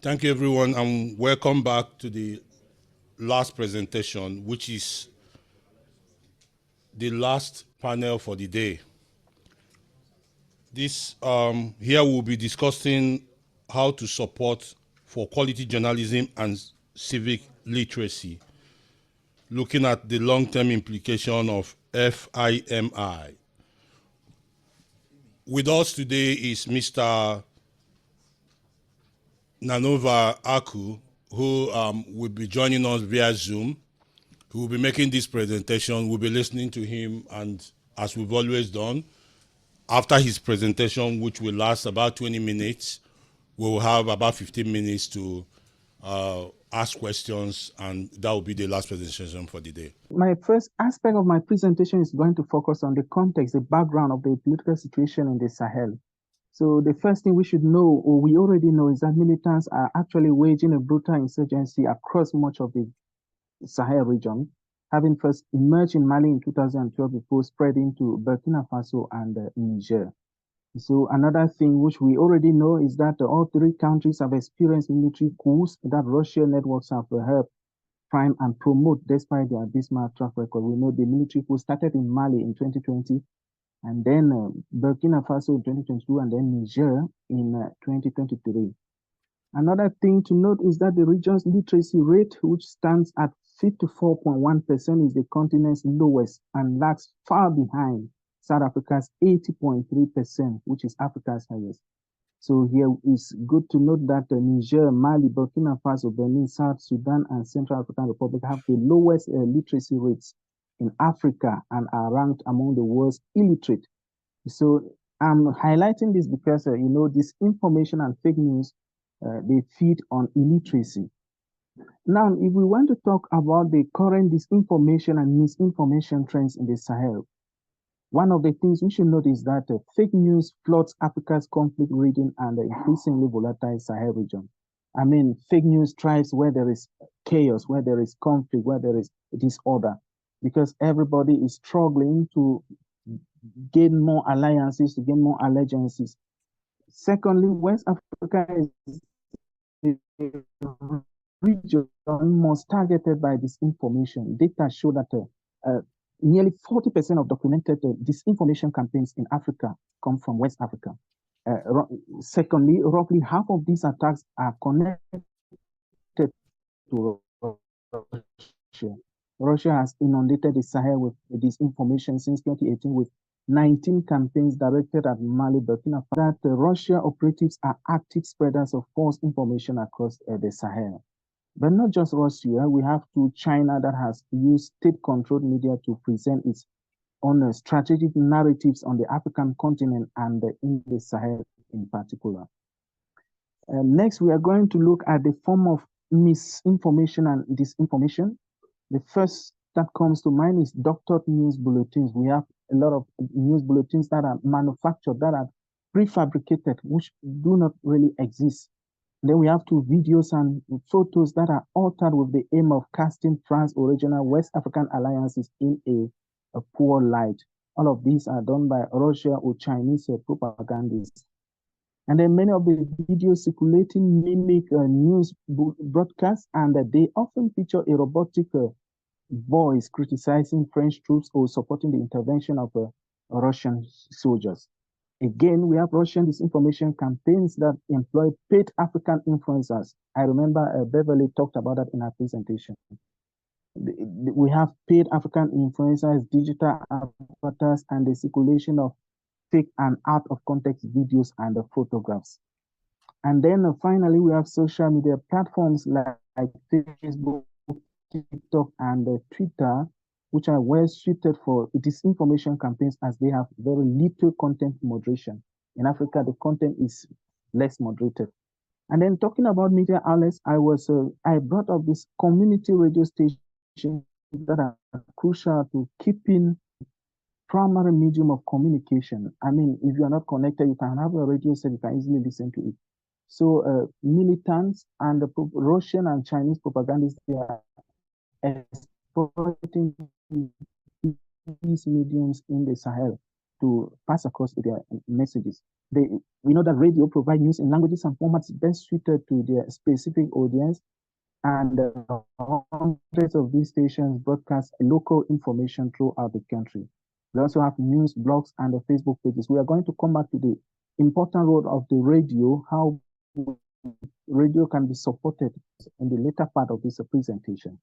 Thank you, everyone, and welcome back to the last presentation, which is the last panel for the day. Here we'll be discussing how to support for quality journalism and civic literacy, looking at the long-term implication of FIMI. With us today is Mr. NALOVA Akua, who will be joining us via Zoom. He will be making this presentation. We'll be listening to him, and as we've always done, after his presentation, which will last about 20 minutes, we'll have about 15 minutes to ask questions, and that will be the last presentation for the day. My first aspect of my presentation is going to focus on the context, the background of the political situation in the Sahel. So the first thing we should know, or we already know, is that militants are actually waging a brutal insurgency across much of the Sahel region, having first emerged in Mali in 2012 before spreading to Burkina Faso and Niger. So another thing which we already know is that all three countries have experienced military coups that Russian networks have helped prime and promote despite their dismal track record. We know the military coup started in Mali in 2020, and then Burkina Faso in 2022, and then Niger in 2023. Another thing to note is that the region's literacy rate, which stands at 54.1%, is the continent's lowest and lags far behind South Africa's 80.3%, which is Africa's highest. So here it's good to note that Niger, Mali, Burkina Faso, Benin, South Sudan, and Central African Republic have the lowest literacy rates in Africa and are ranked among the world's illiterate. So I'm highlighting this because, disinformation and fake news, they feed on illiteracy. Now, if we want to talk about the current disinformation and misinformation trends in the Sahel, one of the things we should note is that fake news floods Africa's conflict region and the increasingly volatile Sahel region. I mean, fake news thrives where there is chaos, where there is conflict, where there is disorder, because everybody is struggling to gain more alliances, to gain more allegiances. Secondly, West Africa is the region most targeted by disinformation. Data show that nearly 40% of documented disinformation campaigns in Africa come from West Africa. Secondly, roughly half of these attacks are connected to Russia. Russia has inundated the Sahel with disinformation since 2018, with 19 campaigns directed at Mali, Burkina Faso. That Russia operatives are active spreaders of false information across the Sahel. But not just Russia, we have China that has used state-controlled media to present its own strategic narratives on the African continent and in the Sahel in particular. Next, we are going to look at the form of misinformation and disinformation. The first that comes to mind is doctored news bulletins. We have a lot of news bulletins that are manufactured, that are prefabricated, which do not really exist. Then we have videos and photos that are altered with the aim of casting France's original West African alliances in a poor light. All of these are done by Russia or Chinese propagandists. And then many of the videos circulating mimic news broadcasts, and they often feature a robotic voice criticizing French troops or supporting the intervention of Russian soldiers. Again, we have Russian disinformation campaigns that employ paid African influencers. I remember Beverly talked about that in her presentation. We have paid African influencers, digital avatars, and the circulation of fake and out of context videos and photographs. And then finally, we have social media platforms like Facebook, TikTok, and Twitter, which are well suited for disinformation campaigns as they have very little content moderation. In Africa, the content is less moderated. And then talking about media outlets, I brought up this community radio stations that are crucial to keeping primary medium of communication. I mean, if you are not connected, you can have a radio set, you can easily listen to it. So militants and the Russian and Chinese propagandists, they are exploiting these mediums in the Sahel to pass across their messages. we know that radio provide news in languages and formats best suited to their specific audience, and hundreds of these stations broadcast local information throughout the country. We also have news, blogs, and the Facebook pages. We are going to come back to the important role of the radio, how radio can be supported in the later part of this presentation.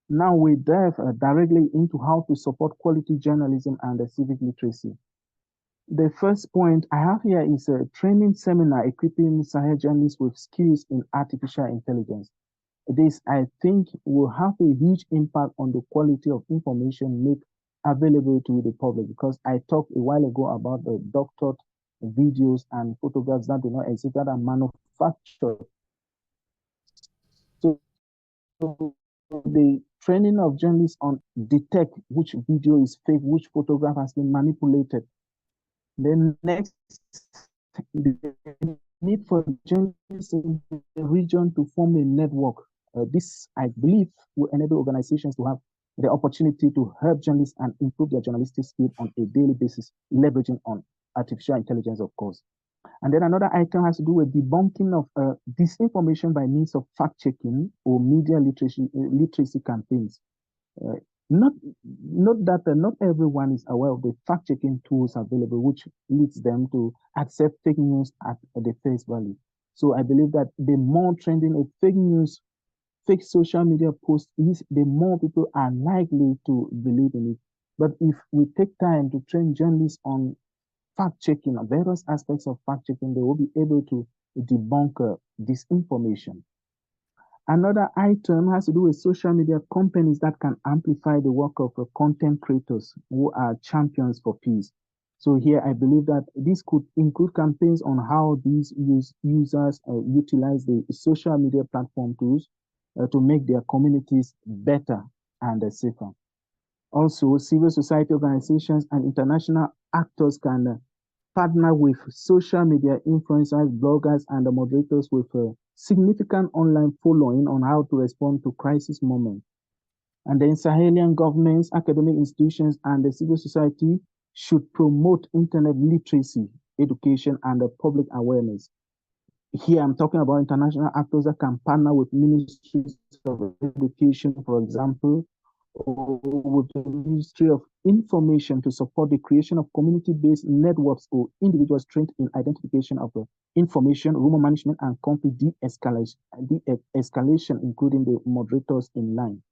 Now we dive directly into how to support quality journalism and civic literacy. The first point I have here is a training seminar equipping Sahel journalists with skills in artificial intelligence. This, I think, will have a huge impact on the quality of information made available to the public, because I talked a while ago about the doctored videos and photographs that do not exist, that are manufactured. So the training of journalists on detect which video is fake, which photograph has been manipulated. Then next, the need for journalists in the region to form a network. This, I believe, will enable organizations to have the opportunity to help journalists and improve their journalistic skills on a daily basis, leveraging on artificial intelligence, of course. And then another item has to do with debunking of disinformation by means of fact-checking or media literacy campaigns. Not that not everyone is aware of the fact-checking tools available, which leads them to accept fake news at the face value. So I believe that the more trending a fake news, fake social media post is, the more people are likely to believe in it. But if we take time to train journalists on fact-checking, various aspects of fact-checking, they will be able to debunk disinformation. Another item has to do with social media companies that can amplify the work of content creators who are champions for peace. So here, I believe that this could include campaigns on how these users utilize the social media platform tools to make their communities better and safer. Also, civil society organizations and international actors can partner with social media influencers, bloggers, and moderators with a significant online following on how to respond to crisis moments. And then Sahelian governments, academic institutions, and the civil society should promote internet literacy, education, and public awareness. Here I'm talking about international actors that can partner with ministries of education, for example, or with the Ministry of Information to support the creation of community-based networks or individuals trained in identification of information, rumor management, and conflict de-escalation, including the moderators in line.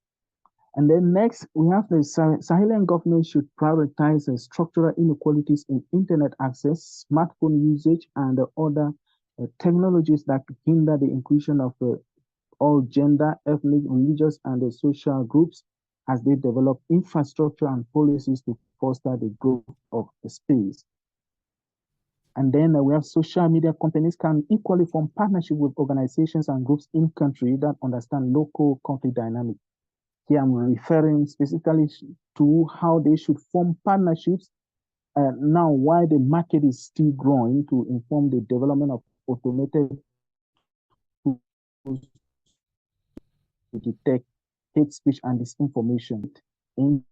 And then next, we have the Sahelian government should prioritize structural inequalities in internet access, smartphone usage, and other technologies that hinder the inclusion of all gender, ethnic, religious, and social groups as they develop infrastructure and policies to foster the growth of the space. And then we have social media companies can equally form partnership with organizations and groups in country that understand local conflict dynamics. Here I'm referring specifically to how they should form partnerships now while the market is still growing, to inform the development of automated tools to detect hate speech and disinformation into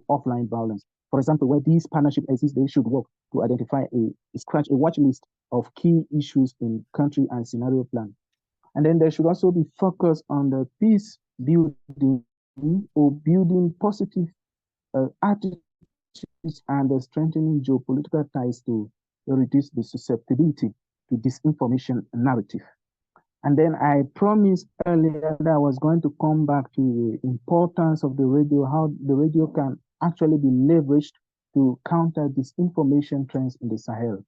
offline violence. For example, where these partnerships exist, they should work to identify scratch a watch list of key issues in country and scenario plan. And then there should also be focus on the peace building or building positive attitudes and strengthening geopolitical ties to reduce the susceptibility to disinformation narrative. And then I promised earlier that I was going to come back to the importance of the radio, how the radio can actually be leveraged to counter disinformation trends in the Sahel.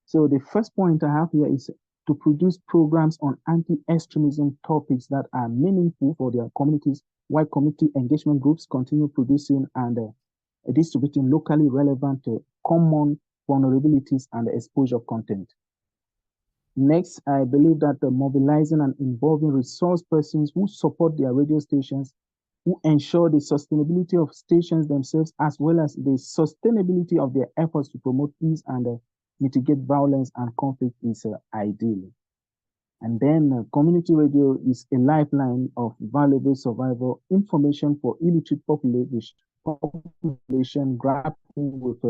So the first point I have here is to produce programs on anti-extremism topics that are meaningful for their communities, while community engagement groups continue producing and distributing locally relevant common vulnerabilities and exposure content. Next, I believe that mobilizing and involving resource persons who support their radio stations, who ensure the sustainability of stations themselves, as well as the sustainability of their efforts to promote peace and mitigate violence and conflict, is ideal. And then community radio is a lifeline of valuable survival information for illiterate population grappling with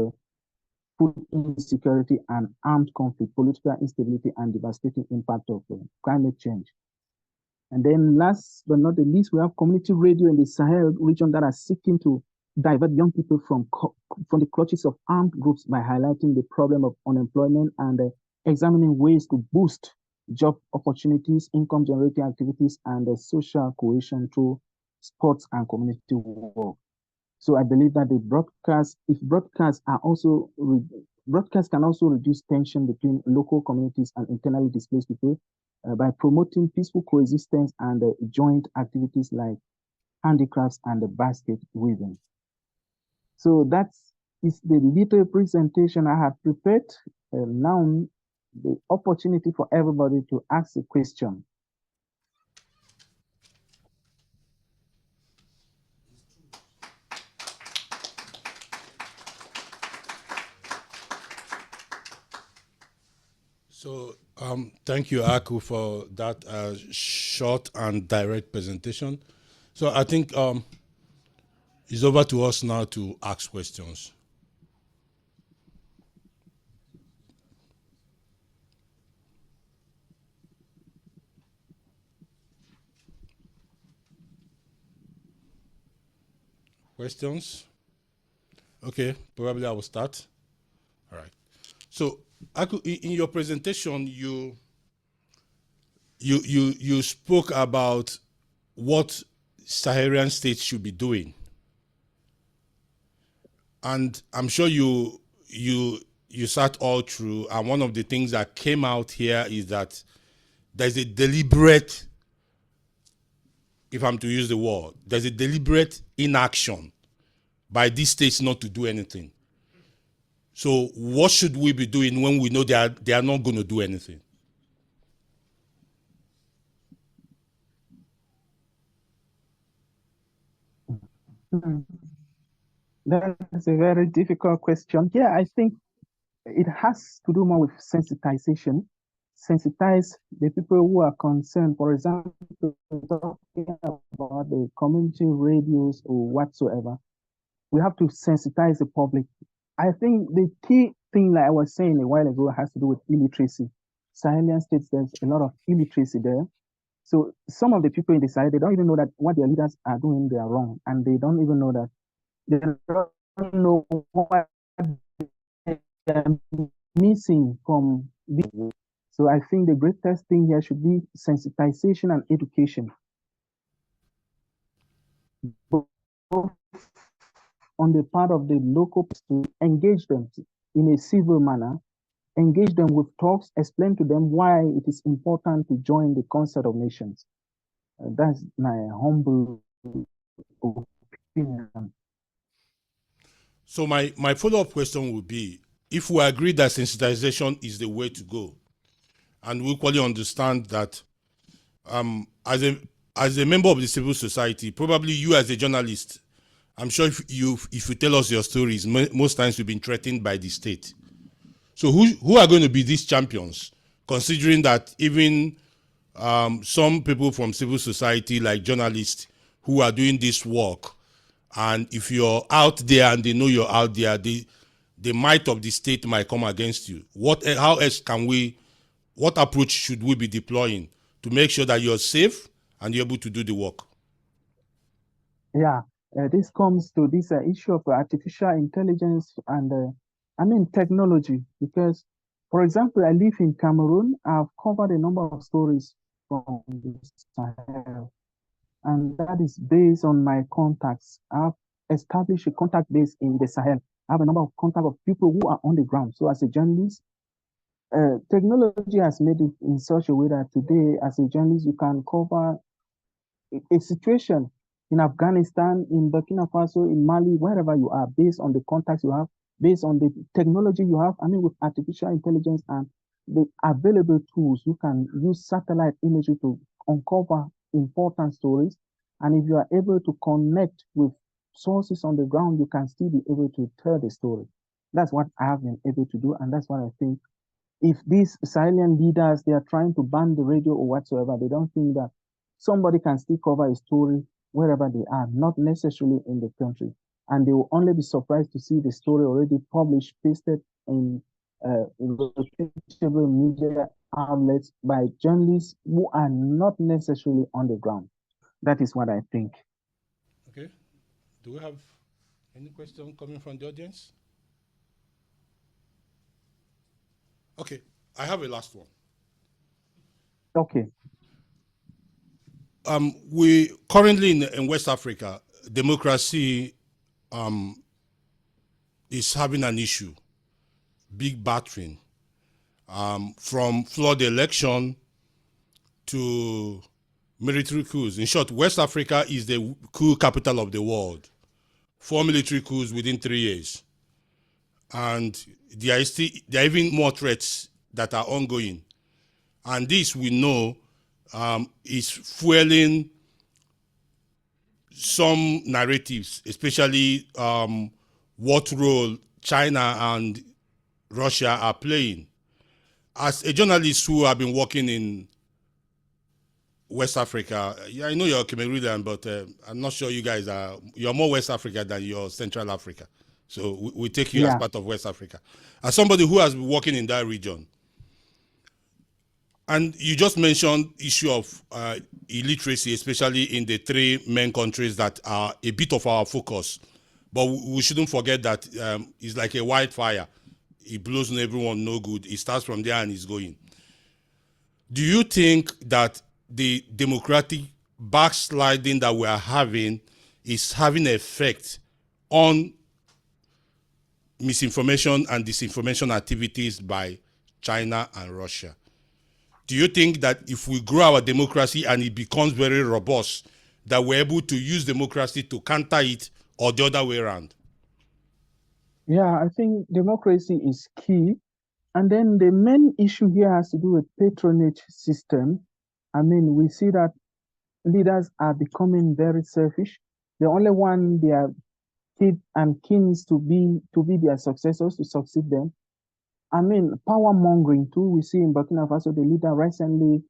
food insecurity and armed conflict, political instability, and devastating impact of climate change. And then last but not the least, we have community radio in the Sahel region that are seeking to divert young people from the clutches of armed groups by highlighting the problem of unemployment and examining ways to boost job opportunities, income generating activities, and social cohesion through sports and community work. So I believe that the broadcast, if broadcasts are also broadcasts can also reduce tension between local communities and internally displaced people by promoting peaceful coexistence and joint activities like handicrafts and basket weaving. So is the little presentation I have prepared. Now the opportunity for everybody to ask a question. So thank you, Aku, for that short and direct presentation. So I think it's over to us now to ask questions. Questions? Okay, probably I will start. All right. So, Aku, in your presentation, you spoke about what Saharian states should be doing, and I'm sure you sat all through. And one of the things that came out here is that there's a deliberate, if I'm to use the word, there's a deliberate inaction by these states not to do anything. So what should we be doing when we know they are not going to do anything? That's a very difficult question. Yeah, I think it has to do more with sensitization. Sensitize the people who are concerned. For example, talking about the community radios or whatsoever, we have to sensitize the public. I think the key thing, like I was saying a while ago, has to do with illiteracy. Sahelian states, there's a lot of illiteracy there. So some of the people in the Sahel, they don't even know that what their leaders are doing, they are wrong. And they don't even know that they don't know what they're missing from this. So I think the greatest thing here should be sensitization and education. Both on the part of the local to engage them in a civil manner, engage them with talks, explain to them why it is important to join the concert of nations. That's my humble opinion. So my follow-up question would be, if we agree that sensitization is the way to go, and we equally understand that as a member of the civil society, probably you as a journalist, I'm sure if you tell us your stories, most times you've been threatened by the state. So who are going to be these champions, considering that even some people from civil society, like journalists who are doing this work, and if you're out there and they know you're out there, the might of the state might come against you. How else can what approach should we be deploying to make sure that you're safe and you're able to do the work? Yeah, this comes to this issue of artificial intelligence and technology, because, for example, I live in Cameroon. I've covered a number of stories from the Sahel, and that is based on my contacts. I've established a contact base in the Sahel. I have a number of contacts of people who are on the ground. So as a journalist, technology has made it in such a way that today, as a journalist, you can cover a situation in Afghanistan, in Burkina Faso, in Mali, wherever you are, based on the contacts you have, based on the technology you have. I mean, with artificial intelligence and the available tools, you can use satellite imagery to uncover important stories. And if you are able to connect with sources on the ground, you can still be able to tell the story. That's what I have been able to do. And that's what I think. If these Sahelian leaders, they are trying to ban the radio or whatsoever, they don't think that somebody can still cover a story wherever they are, not necessarily in the country. And they will only be surprised to see the story already published, pasted in reputable media outlets by journalists who are not necessarily on the ground. That is what I think. Okay. Do we have any question coming from the audience? Okay. I have a last one. Okay. We currently in West Africa, democracy is having an issue, big battering, from flawed election to military coups. In short, West Africa is the coup capital of the world. 4 military coups within 3 years. And there are even more threats that are ongoing. And this, we know, is fueling some narratives, especially what role China and Russia are playing. As a journalist who have been working in West Africa, yeah, I know you're Cameroonian, but I'm not sure you're more West Africa than you're Central Africa. So we take you as part of West Africa. As somebody who has been working in that region, and you just mentioned issue of illiteracy, especially in the three main countries that are a bit of our focus. But we shouldn't forget that it's like a wildfire. It blows on everyone no good. It starts from there and it's going. Do you think that the democratic backsliding that we are having is having an effect on misinformation and disinformation activities by China and Russia? Do you think that if we grow our democracy and it becomes very robust, that we're able to use democracy to counter it, or the other way around? Yeah, I think democracy is key. And then the main issue here has to do with patronage system. I mean, we see that leaders are becoming very selfish. The only one their kids and kings to be their successors, to succeed them. I mean, power mongering too. We see in Burkina Faso, the leader recently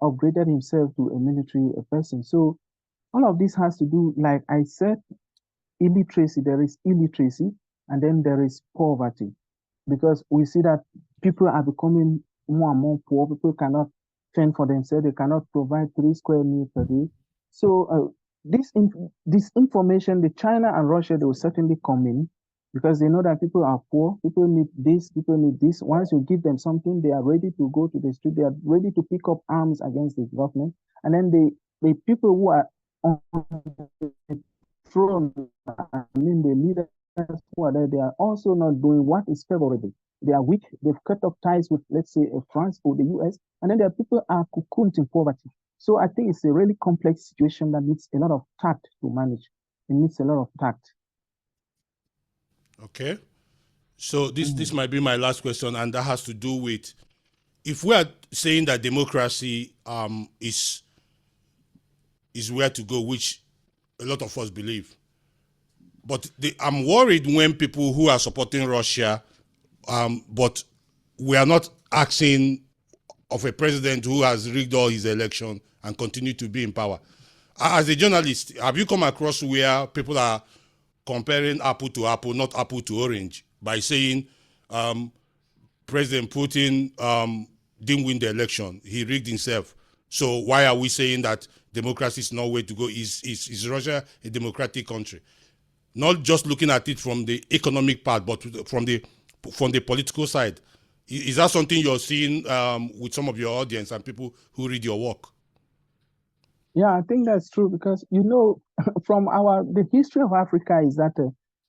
upgraded himself to a military person. So all of this has to do, like I said, illiteracy. There is illiteracy, and then there is poverty, because we see that people are becoming more and more poor. People fend for themselves. They cannot provide 3 square meals per day. So this information, the China and Russia, they will certainly come in, because they know that people are poor. People need this. People need this. Once you give them something, they are ready to go to the street. They are ready to pick up arms against the government. And then the people who are on the throne, I mean the leaders who are there, they are also not doing what is favorable. They are weak. They've cut off ties with, let's say, France or the US. And then there are people are cocooned in poverty. So I think it's a really complex situation that needs a lot of tact to manage. It needs a lot of tact. Okay. So this might be my last question, and that has to do with, if we are saying that democracy is where to go, which a lot of us believe. But I'm worried when people who are supporting Russia, but we are not asking of a president who has rigged all his election and continue to be in power. As a journalist, have you come across where people are comparing apple to apple, not apple to orange, by saying President Putin didn't win the election, he rigged himself? So why are we saying that democracy is no way to go? Is Russia a democratic country? Not just looking at it from the economic part, but from the political side. Is that something you're seeing with some of your audience and people who read your work? Yeah, I think that's true, because from the history of Africa is that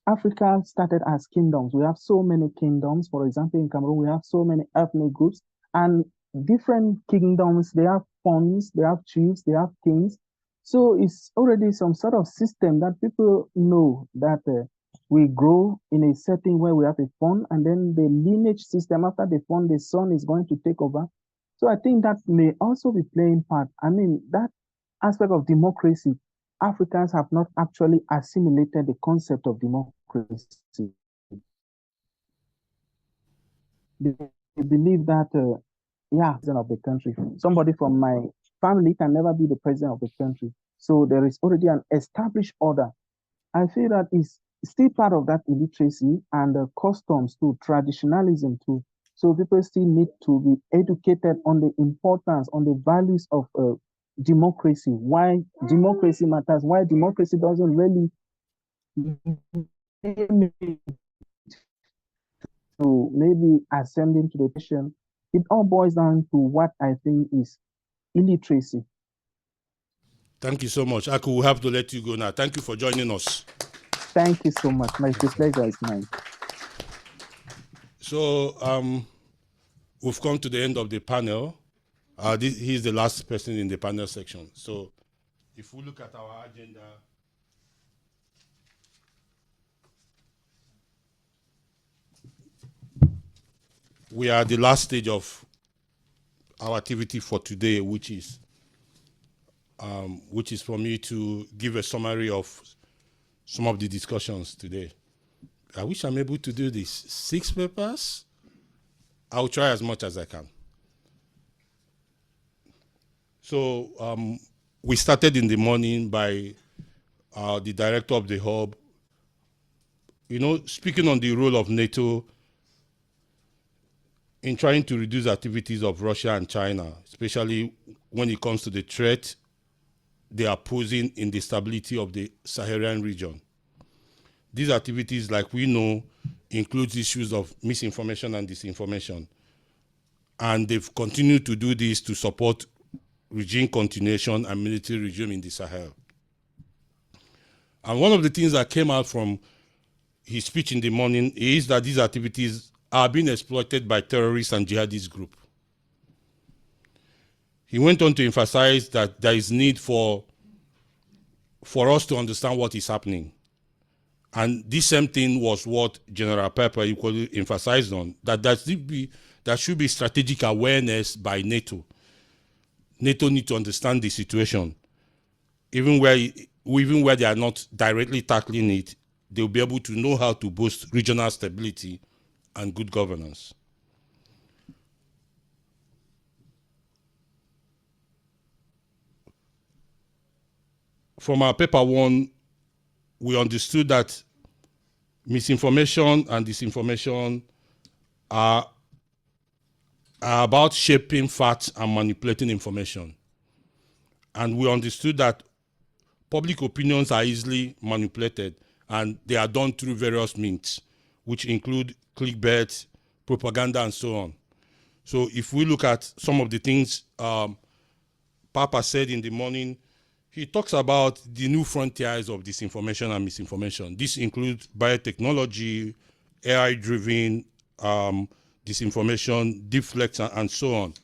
Africa started as kingdoms. We have so many kingdoms. For example, in Cameroon, we have so many ethnic groups, and different kingdoms, they have fonds, they have chiefs, they have kings. So it's already some sort of system that people know that we grow in a setting where we have a fund, and then the lineage system, after the fund, the son is going to take over. So I think that may also be playing part. I mean, that aspect of democracy, Africans have not actually assimilated the concept of democracy. They believe that, president of the country. Somebody from my family can never be the president of the country. So there is already an established order. I feel that is still part of that illiteracy and customs to traditionalism too. So people still need to be educated on the importance, on the values of democracy, why democracy matters, why democracy doesn't really to maybe ascending to the patient. It all boils down to what I think is illiteracy. Thank you so much. Aku, we'll have to let you go now. Thank you for joining us. Thank you so much. The pleasure is mine. So we've come to the end of the panel. He's the last person in the panel section. So if we look at our agenda, we are at the last stage of our activity for today, which is for me to give a summary of some of the discussions today. I wish I'm able to do this. 6 papers. I'll try as much as I can. So we started in the morning by the director of the hub, speaking on the role of NATO in trying to reduce activities of Russia and China, especially when it comes to the threat they are posing in the stability of the Saharan region. These activities, like we know, includes issues of misinformation and disinformation. And they've continued to do this to support regime continuation and military regime in the Sahel. And one of the things that came out from his speech in the morning is that these activities are being exploited by terrorists and jihadist groups. He went on to emphasize that there is need for us to understand what is happening. And this same thing was what General Pepper equally emphasized on, that there should be strategic awareness by NATO. NATO need to understand the situation. Even where they are not directly tackling it, they'll be able to know how to boost regional stability and good governance. From our paper one, we understood that misinformation and disinformation are about shaping facts and manipulating information. And we understood that public opinions are easily manipulated, and they are done through various means, which include clickbait, propaganda, and so on. So if we look at some of the things Papa said in the morning, he talks about the new frontiers of disinformation and misinformation. This includes biotechnology, AI-driven disinformation, deepfakes, and so on.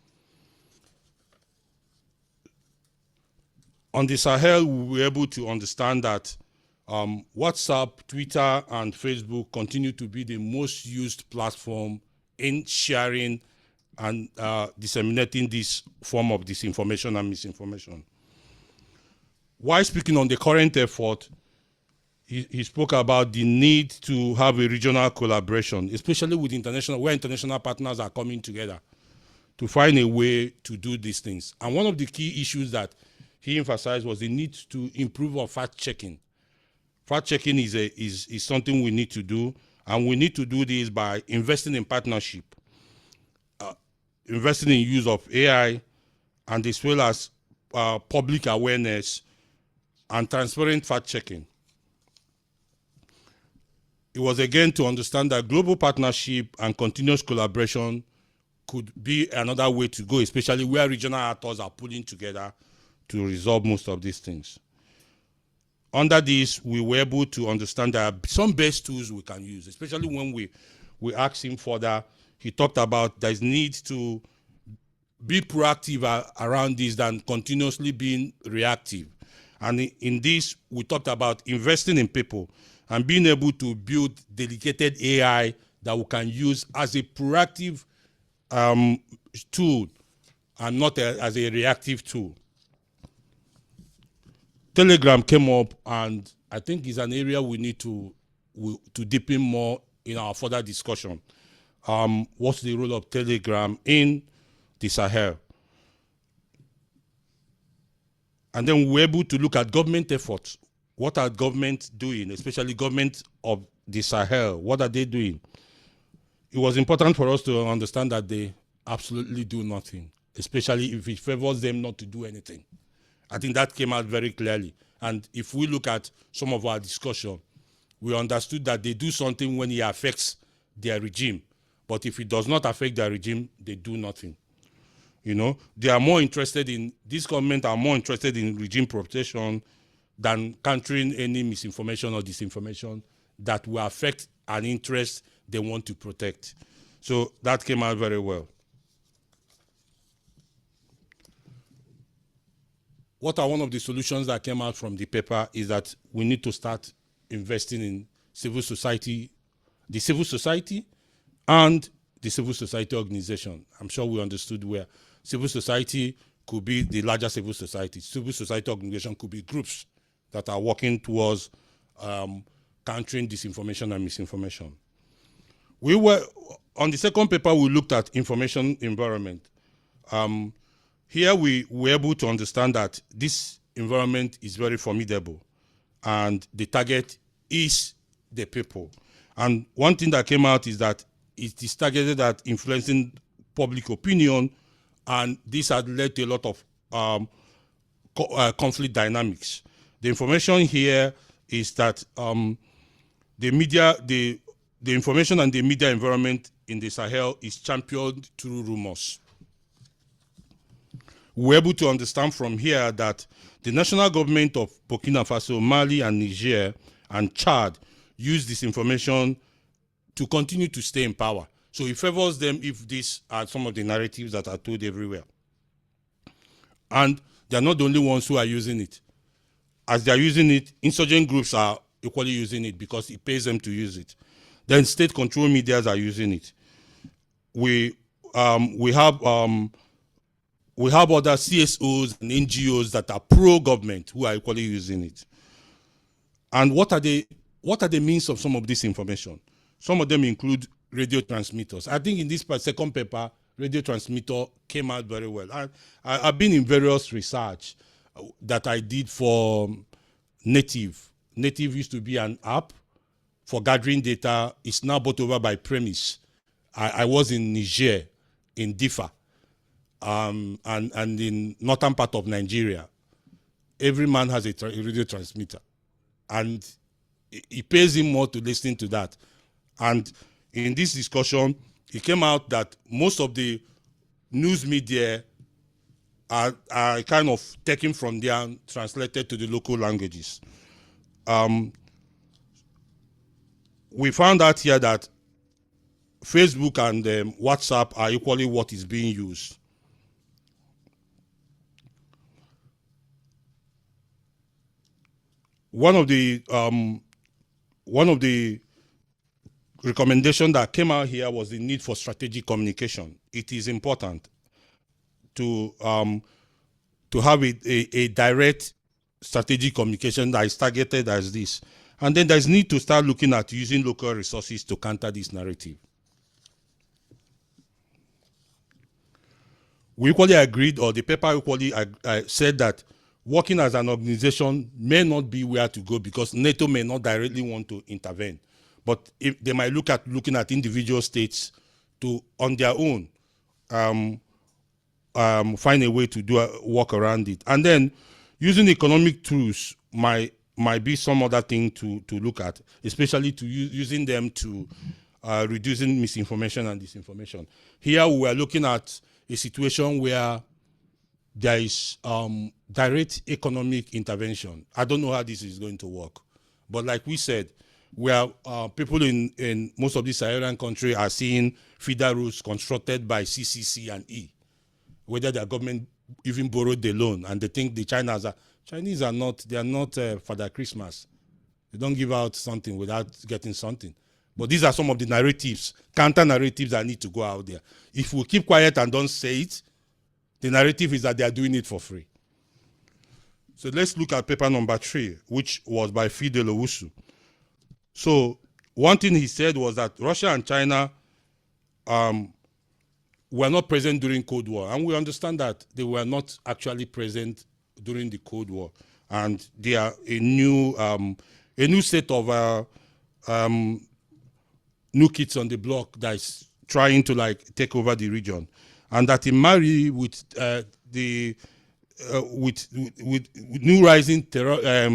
On the Sahel, we were able to understand that WhatsApp, Twitter, and Facebook continue to be the most used platform in sharing and disseminating this form of disinformation and misinformation. While speaking on the current effort, he spoke about the need to have a regional collaboration, especially with where international partners are coming together to find a way to do these things. And one of the key issues that he emphasized was the need to improve on fact-checking. Fact-checking is something we need to do, and we need to do this by investing in partnership, investing in use of AI, and as well as public awareness and transparent fact-checking. It was again to understand that global partnership and continuous collaboration could be another way to go, especially where regional actors are pulling together to resolve most of these things. Under this, we were able to understand that some best tools we can use, especially when we asked him further. He talked about there's need to be proactive around this than continuously being reactive. And in this, we talked about investing in people and being able to build dedicated AI that we can use as a proactive tool and not as a reactive tool. Telegram came up, and I think it's an area we need to deepen more in our further discussion. What's the role of Telegram in the Sahel? And then we're able to look at government efforts what are governments doing, especially government of the Sahel? What are they doing? It was important for us to understand that they absolutely do nothing, especially if it favors them not to do anything. I think that came out very clearly. And if we look at some of our discussion, we understood that they do something when it affects their regime. But if it does not affect their regime, they do nothing. You know, they are more interested in, this government are more interested in regime protection than countering any misinformation or disinformation that will affect an interest they want to protect. So that came out very well. What are one of the solutions that came out from the paper is that we need to start investing in civil society, the civil society and the civil society organization. I'm sure we understood where civil society could be the larger civil society. Civil society organization could be groups that are working towards countering disinformation and misinformation. We were, on the second paper, we looked at information environment. Here we were able to understand that this environment is very formidable and the target is the people. And one thing that came out is that it is targeted at influencing public opinion, and this had led to a lot of conflict dynamics. The information here is that the media, the information and the media environment in the Sahel is championed through rumors. We're able to understand from here that the national government of Burkina Faso, Mali, and Niger, and Chad use this information to continue to stay in power. So it favors them if these are some of the narratives that are told everywhere. And they're not the only ones who are using it. As they're using it, insurgent groups are equally using it because it pays them to use it. Then state-controlled medias are using it. We have other CSOs and NGOs that are pro-government who are equally using it. And what are the means of some of this information? Some of them include radio transmitters. I think in this second paper, radio transmitter came out very well. I've been in various research that I did for Native. Native used to be an app for gathering data. It's now bought over by Premise. I was in Niger, in Difa, and in northern part of Nigeria. Every man has a radio transmitter, and it pays him more to listen to that. And in this discussion, it came out that most of the news media are kind of taken from there and translated to the local languages. We found out here that Facebook and WhatsApp are equally what is being used. One of the recommendation that came out here was the need for strategic communication. It is important to have a direct strategic communication that is targeted as this. And then there's need to start looking at using local resources to counter this narrative. We equally agreed, or the paper equally said that working as an organization may not be where to go because NATO may not directly want to intervene. But if they might look at looking at individual states to, on their own, find a way to do work around it. And then using economic tools might be some other thing to look at, especially to using them to reducing misinformation and disinformation. Here we are looking at a situation where there is direct economic intervention. I don't know how this is going to work, but like we said, where people in most of these Saharan countries are seeing feeder routes constructed by CCC and E, whether their government even borrowed the loan, and they think the Chinese are not, they are not Father Christmas. They don't give out something without getting something. But these are some of the narratives, counter narratives that need to go out there. If we keep quiet and don't say it, the narrative is that they are doing it for free. So let's look at paper number 3, which was by Fidel Owusu. So one thing he said was that Russia and China were not present during Cold War. And we understand that they were not actually present during the Cold War. and they are a new set of new kids on the block that is trying to like take over the region, and that he marry with with new rising terror,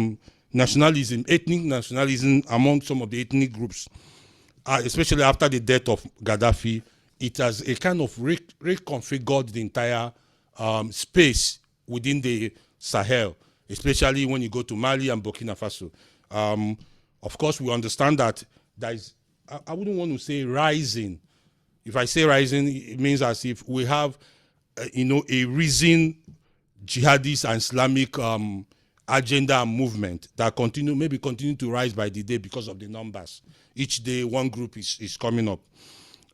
nationalism, ethnic nationalism among some of the ethnic groups, especially after the death of Gaddafi. It has a kind of reconfigured the entire space within the Sahel, especially when you go to Mali and Burkina Faso. Of course, we understand that there is, I wouldn't want to say rising. If I say rising, it means as if we have, a rising jihadist and Islamic agenda and movement that continue to rise by the day because of the numbers. Each day, one group is coming up.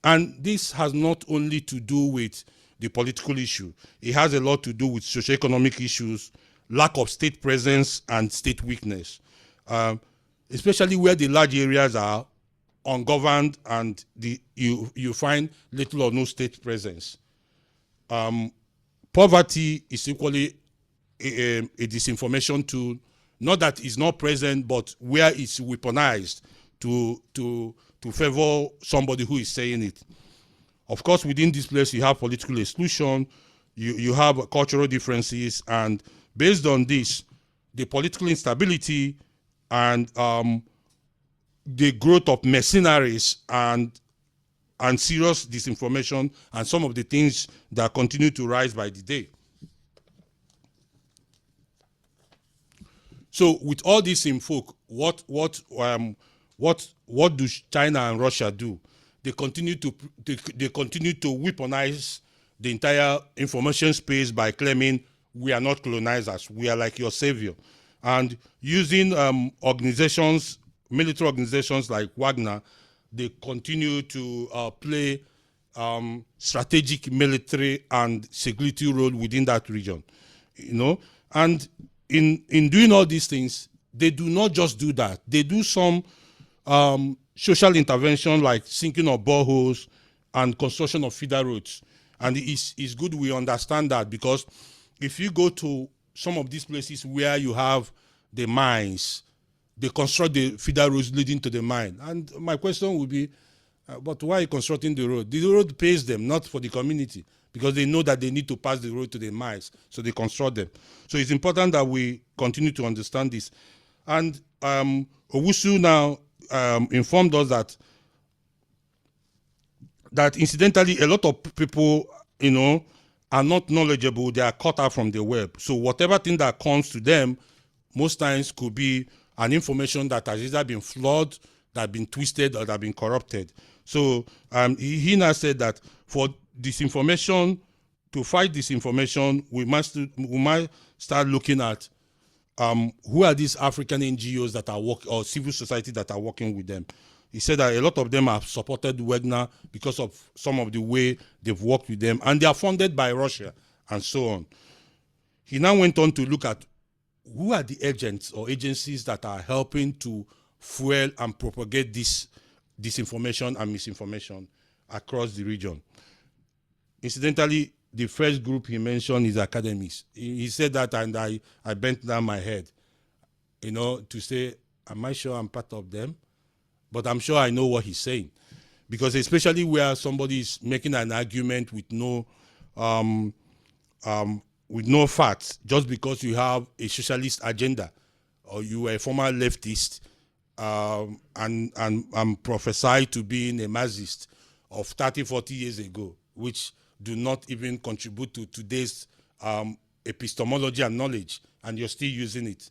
And this has not only to do with the political issue, it has a lot to do with socioeconomic issues, lack of state presence, and state weakness, especially where the large areas are ungoverned and you find little or no state presence. Poverty is equally a disinformation tool, not that it's not present, but where it's weaponized to favor somebody who is saying it. Of course, within this place, you have political exclusion, you have cultural differences, and based on this, the political instability and the growth of mercenaries and serious disinformation and some of the things that continue to rise by the day. So with all this in folk, what do China and Russia do? They continue to weaponize the entire information space by claiming we are not colonizers, we are like your savior, and using organizations, military organizations like Wagner. They continue to play strategic military and security role within that region, And in doing all these things, they do not just do that. They do some social intervention like sinking of boreholes and construction of feeder roads. And it's good we understand that, because if you go to some of these places where you have the mines, they construct the feeder roads leading to the mine. And my question would be, but why are you constructing the road? The road pays them, not for the community, because they know that they need to pass the road to the mines, so they construct them. So it's important that we continue to understand this. And Owusu now informed us that incidentally, a lot of people, are not knowledgeable. They are cut out from the web. So whatever thing that comes to them, most times could be an information that has either been flawed, that been twisted, or that been corrupted. So he now said that for disinformation, to fight disinformation, we must start looking at who are these African NGOs that are working, or civil society that are working with them. He said that a lot of them have supported Wagner because of some of the way they've worked with them, and they are funded by Russia and so on. He now went on to look at who are the agents or agencies that are helping to fuel and propagate this disinformation and misinformation across the region. Incidentally, the first group he mentioned is academics. He said that, and I bent down my head, to say, am I sure I'm part of them? But I'm sure I know what he's saying. Because especially where somebody is making an argument with no facts, just because you have a socialist agenda, or you are a former leftist, and prophesy to being a Marxist of 30, 40 years ago, which do not even contribute to today's epistemology and knowledge, and you're still using it,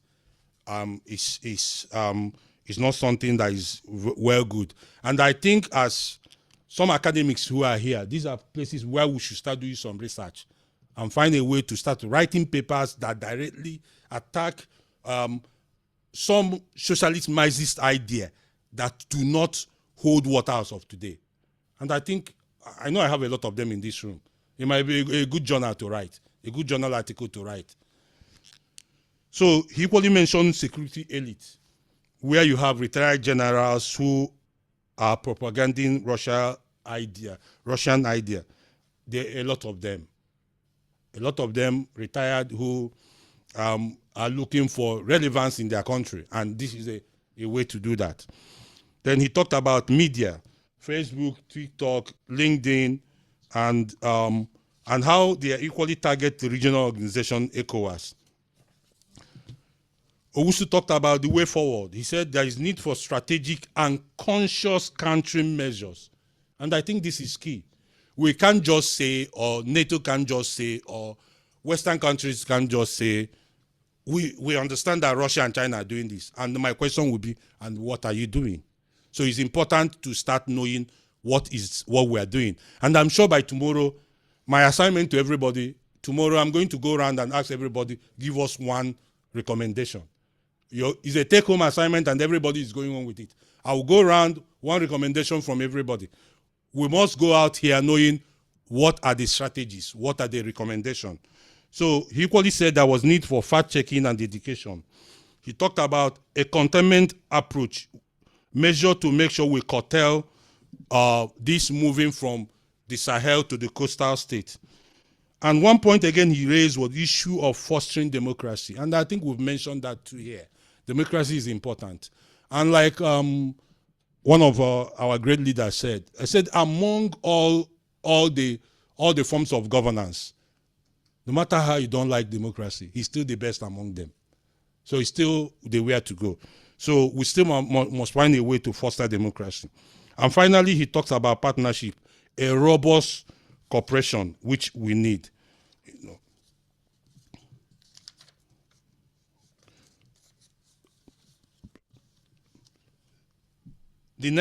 is not something that is well good. And I think as some academics who are here, these are places where we should start doing some research and find a way to start writing papers that directly attack some socialist Marxist idea that do not hold water as of today. And I know I have a lot of them in this room. It might be a good journal to write, a good journal article to write. So he equally mentioned security elite, where you have retired generals who are propaganding Russian idea. There are a lot of them retired who are looking for relevance in their country, and this is a way to do that. Then he talked about media, Facebook, TikTok, LinkedIn, and how they equally target the regional organization ECOWAS. Owusu talked about the way forward. He said there is need for strategic and conscious countering measures. And I think this is key. We can't just say, or NATO can't just say, or Western countries can't just say, we understand that Russia and China are doing this. And my question would be, and what are you doing? So it's important to start knowing what we are doing. And I'm sure by tomorrow, my assignment to everybody, tomorrow I'm going to go around and ask everybody, give us one recommendation. It's a take-home assignment and everybody is going on with it. I will go around, one recommendation from everybody. We must go out here knowing what are the strategies, what are the recommendations. So he equally said there was need for fact-checking and dedication. He talked about a containment approach, measure to make sure we curtail this moving from the Sahel to the coastal state. And one point again he raised was the issue of fostering democracy. And I think we've mentioned that too here. Democracy is important. And like one of our great leaders said, I said among all the forms of governance, no matter how you don't like democracy, he's still the best among them. So it's still the way to go. So we still must find a way to foster democracy. And finally, he talks about partnership, a robust cooperation, which we need. You know. The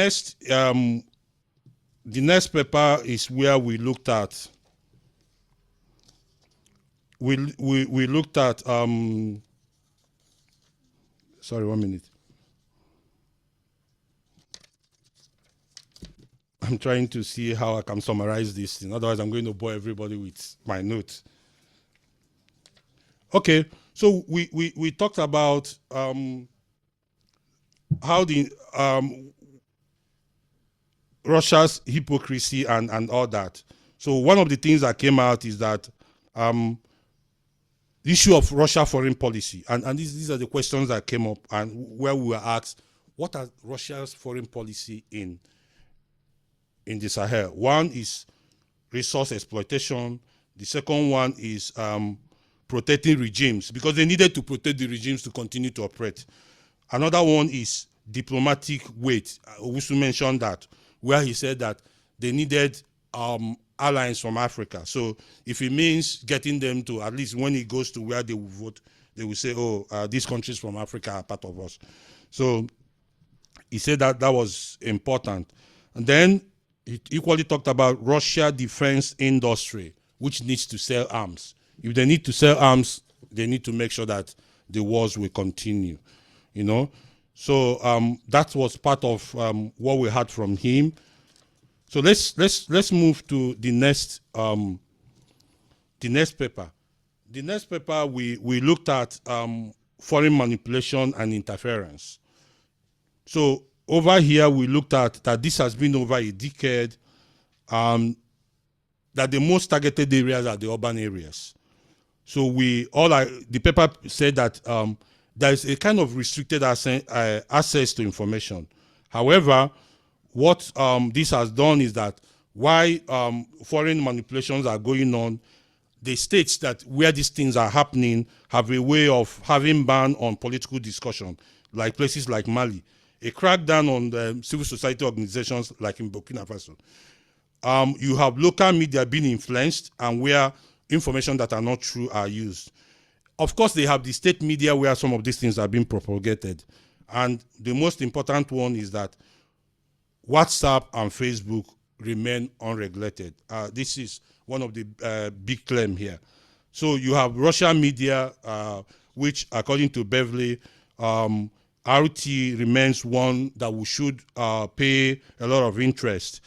next paper is where we looked at. We looked at. Sorry, 1 minute. I'm trying to see how I can summarize this thing. Otherwise, I'm going to bore everybody with my notes. Okay, so we talked about how the Russia's hypocrisy and all that. So one of the things that came out is that the issue of Russia foreign policy, and these are the questions that came up, and where we were asked, what are Russia's foreign policy in the Sahel? One is resource exploitation. The second one is protecting regimes, because they needed to protect the regimes to continue to operate. Another one is diplomatic weight. Owusu mentioned that, where he said that they needed allies from Africa. So if it means getting them to, at least when it goes to where they will vote, they will say, oh, these countries from Africa are part of us. So he said that was important. And then he equally talked about Russia defense industry, which needs to sell arms. If they need to sell arms, they need to make sure that the wars will continue, you know. So that was part of what we heard from him. So let's move to the next paper. The next paper we looked at foreign manipulation and interference. So over here we looked at that this has been over a decade. That the most targeted areas are the urban areas. So the paper said that there is a kind of restricted access to information. However, what this has done is that why foreign manipulations are going on, the states that where these things are happening have a way of having ban on political discussion, like places like Mali, a crackdown on the civil society organizations like in Burkina Faso. You have local media being influenced and where information that are not true are used. Of course, they have the state media where some of these things are being propagated. And the most important one is that WhatsApp and Facebook remain unregulated. This is one of the big claims here. So you have Russian media, which according to Beverly, RT remains one that we should pay a lot of interest.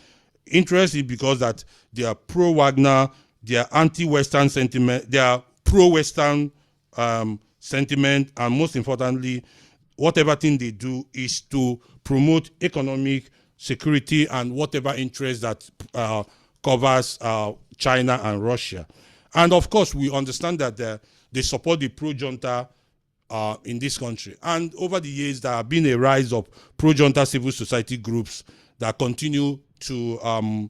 Interest is because that they are pro-Wagner, they are anti-Western sentiment, they are pro-Western sentiment, and most importantly, whatever thing they do is to promote economic security and whatever interest that covers China and Russia. And of course, we understand that they support the pro-junta in this country. And over the years, there have been a rise of pro-junta civil society groups that continue to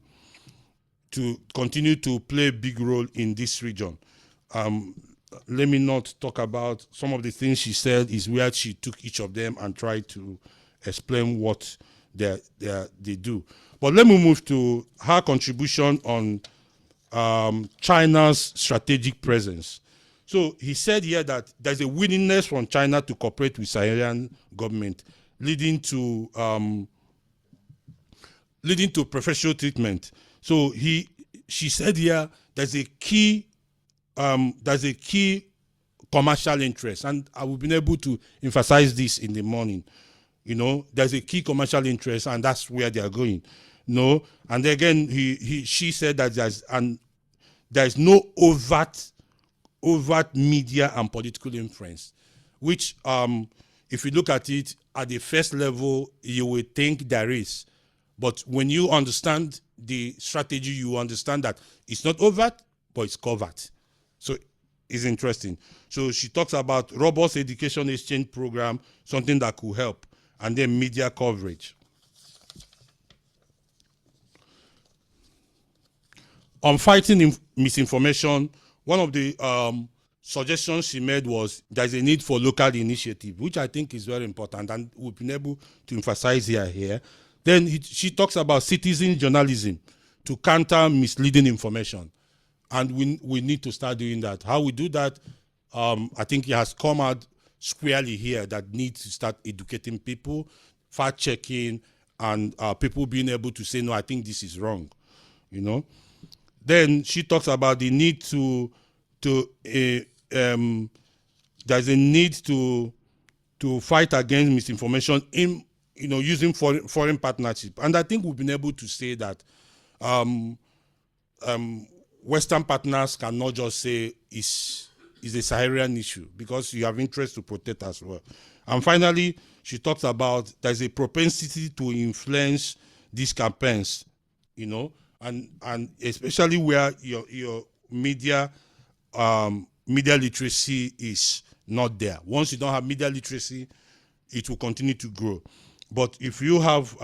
play a big role in this region. Let me not talk about some of the things she said, is where she took each of them and tried to explain what they do. But let me move to her contribution on China's strategic presence. So he said here that there's a willingness from China to cooperate with Sahelian government, leading to preferential treatment. So she said here there's a key commercial interest, and I will be able to emphasize this in the morning. You know, there's a key commercial interest, and that's where they are going. No, and again, she said that there's no overt media and political influence, which if you look at it at the first level, you would think there is. But when you understand the strategy, you understand that it's not overt, but it's covert. So it's interesting. So she talks about robust education exchange program, something that could help, and then media coverage. On fighting misinformation, one of the suggestions she made was there's a need for local initiative, which I think is very important, and we've been able to emphasize here. Then she talks about citizen journalism to counter misleading information, and we need to start doing that. How we do that, I think it has come out squarely here that needs to start educating people, fact-checking, and people being able to say, no, I think this is wrong, you know. Then she talks about the need there's a need to fight against misinformation in, using foreign partnership. And I think we've been able to say that Western partners cannot just say it's a Saharian issue, because you have interest to protect as well. And finally, she talks about there's a propensity to influence these campaigns, and especially where your media literacy is not there. Once you don't have media literacy, it will continue to grow. But if you have,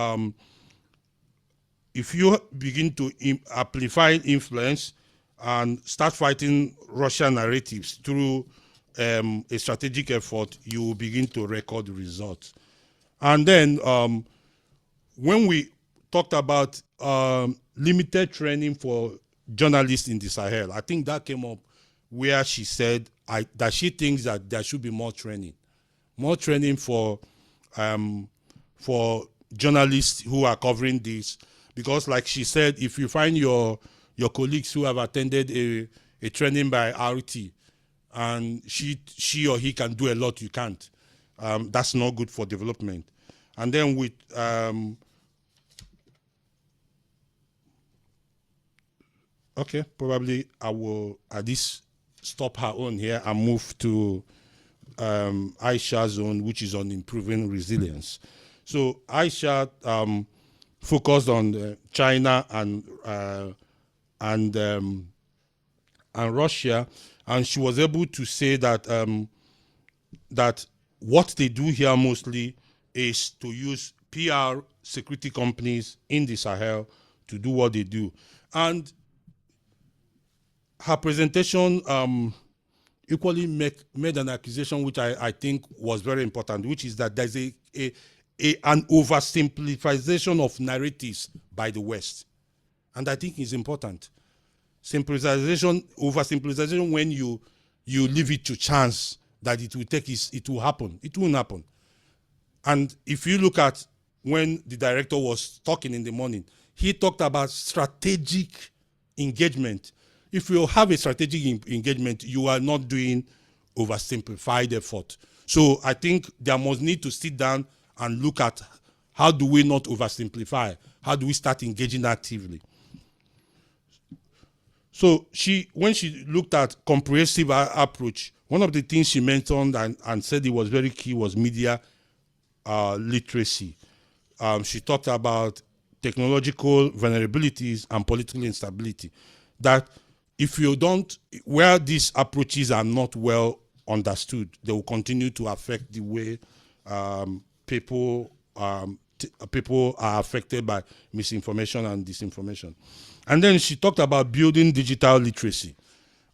if you begin to amplify influence and start fighting Russian narratives through a strategic effort, you will begin to record results. And then when we talked about limited training for journalists in the Sahel, I think that came up where she said that she thinks that there should be more training for journalists who are covering this, because like she said, if you find your colleagues who have attended a training by RT and she or he can do a lot, you can't. That's not good for development. And then with okay, probably I will at least stop her on here and move to Aisha's own, which is on improving resilience. So Aisha focused on China and Russia, and she was able to say that that what they do here mostly is to use PR security companies in the Sahel to do what they do. And her presentation equally made an accusation which I think was very important, which is that there's an oversimplification of narratives by the West. And I think it's important. Oversimplification, when you leave it to chance that it will happen. It won't happen. And if you look at when the director was talking in the morning, he talked about strategic engagement. If you have a strategic engagement, you are not doing oversimplified effort. So I think there must need to sit down and look at how do we not oversimplify? How do we start engaging actively? So when she looked at comprehensive approach, one of the things she mentioned and said it was very key was media literacy. She talked about technological vulnerabilities and political instability. That if you don't, where these approaches are not well understood, they will continue to affect the way people people are affected by misinformation and disinformation. And then she talked about building digital literacy.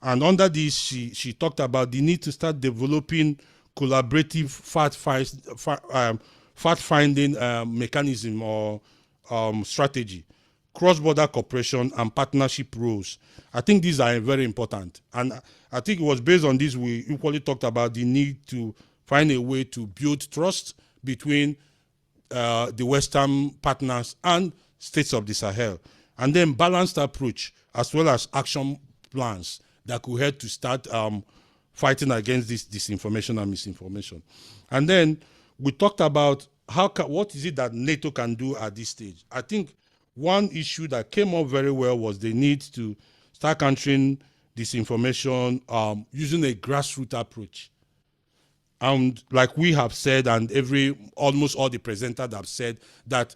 And under this, she talked about the need to start developing collaborative fact-finding mechanism or strategy, cross-border cooperation and partnership roles. I think these are very important. And I think it was based on this we equally talked about the need to find a way to build trust between the Western partners and states of the Sahel. And then balanced approach as well as action plans that could help to start fighting against this disinformation and misinformation. And then we talked about what is it that NATO can do at this stage. I think one issue that came up very well was the need to start countering disinformation using a grassroots approach. And like we have said, and almost all the presenters have said, that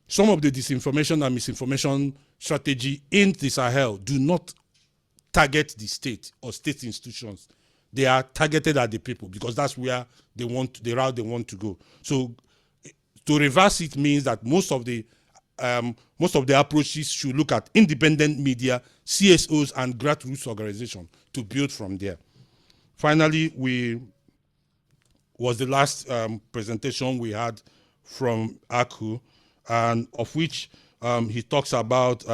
some of the disinformation and misinformation strategy in the Sahel do not target the state or state institutions. They are targeted at the people because that's where the route they want to go. So to reverse it means that most of the approaches should look at independent media, CSOs, and grassroots organizations to build from there. Finally, was the last presentation we had from Aku, and of which he talks about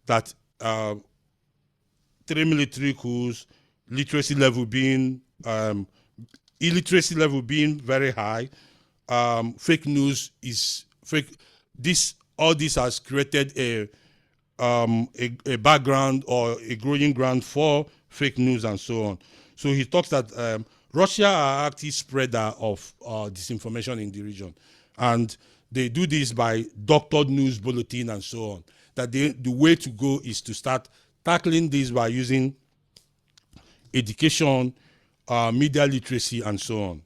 that 3 military coups, illiteracy level being very high, fake news is fake. All this has created a background or a growing ground for fake news and so on. So he talks that Russia are active spreader of disinformation in the region, and they do this by doctored news bulletin and so on. That the way to go is to start tackling this by using education, media literacy, and so on.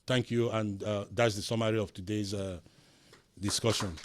Thank you, and that's the summary of today's discussion.